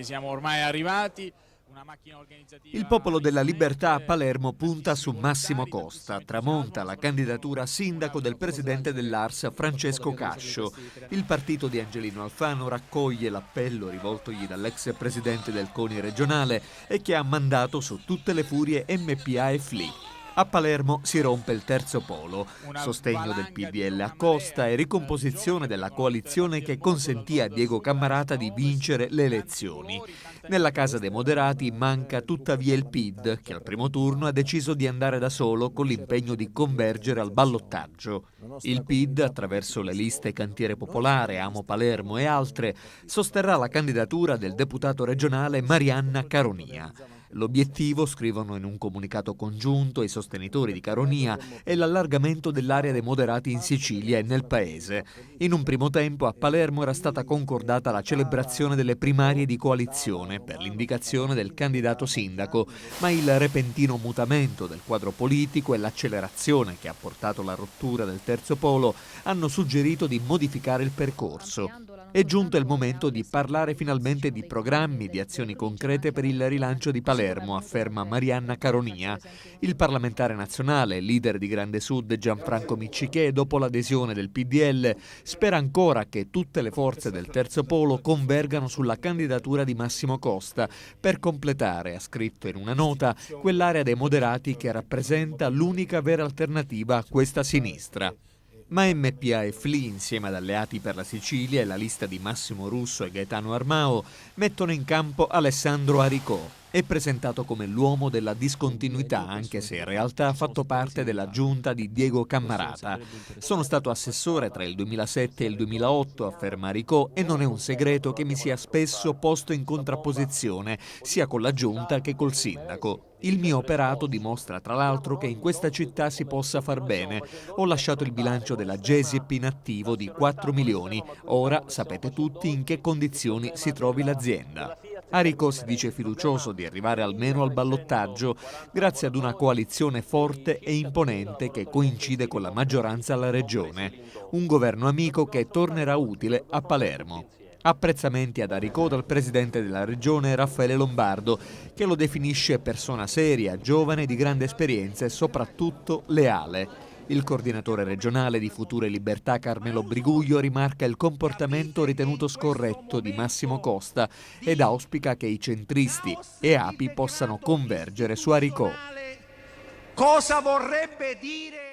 Siamo ormai arrivati. Il Popolo della Libertà a Palermo punta su Massimo Costa, tramonta la candidatura a sindaco del presidente dell'Ars Francesco Cascio. Il partito di Angelino Alfano raccoglie l'appello rivoltogli dall'ex presidente del CONI regionale e che ha mandato su tutte le furie MPA e FLI. A Palermo si rompe il terzo polo, sostegno del PDL a Costa e ricomposizione della coalizione che consentì a Diego Cammarata di vincere le elezioni. Nella Casa dei Moderati manca tuttavia il PID, che al primo turno ha deciso di andare da solo con l'impegno di convergere al ballottaggio. Il PID, attraverso le liste Cantiere Popolare, Amo Palermo e altre, sosterrà la candidatura del deputato regionale Marianna Caronia. L'obiettivo, scrivono in un comunicato congiunto i sostenitori di Caronia, è l'allargamento dell'area dei moderati in Sicilia e nel paese. In un primo tempo a Palermo era stata concordata la celebrazione delle primarie di coalizione per l'indicazione del candidato sindaco, ma il repentino mutamento del quadro politico e l'accelerazione che ha portato alla rottura del terzo polo hanno suggerito di modificare il percorso. È giunto il momento di parlare finalmente di programmi, di azioni concrete per il rilancio di Palermo, afferma Marianna Caronia. Il parlamentare nazionale, leader di Grande Sud Gianfranco Miccichè, dopo l'adesione del PDL, spera ancora che tutte le forze del terzo polo convergano sulla candidatura di Massimo Costa per completare, ha scritto in una nota, quell'area dei moderati che rappresenta l'unica vera alternativa a questa sinistra. Ma MPA e FLI, insieme ad Alleati per la Sicilia e la lista di Massimo Russo e Gaetano Armao, mettono in campo Alessandro Aricò. È presentato come l'uomo della discontinuità, anche se in realtà ha fatto parte della giunta di Diego Cammarata. Sono stato assessore tra il 2007 e il 2008, afferma Aricò, e non è un segreto che mi sia spesso posto in contrapposizione, sia con la giunta che col sindaco. Il mio operato dimostra tra l'altro che in questa città si possa far bene. Ho lasciato il bilancio della GESIP in attivo di 4 milioni. Ora sapete tutti in che condizioni si trovi l'azienda. Aricò si dice fiducioso di arrivare almeno al ballottaggio grazie ad una coalizione forte e imponente che coincide con la maggioranza alla regione. Un governo amico che tornerà utile a Palermo. Apprezzamenti ad Aricò dal presidente della regione Raffaele Lombardo, che lo definisce persona seria, giovane, di grande esperienza e soprattutto leale. Il coordinatore regionale di Future Libertà Carmelo Briguglio rimarca il comportamento ritenuto scorretto di Massimo Costa ed auspica che i centristi e API possano convergere su Aricò. Cosa vorrebbe dire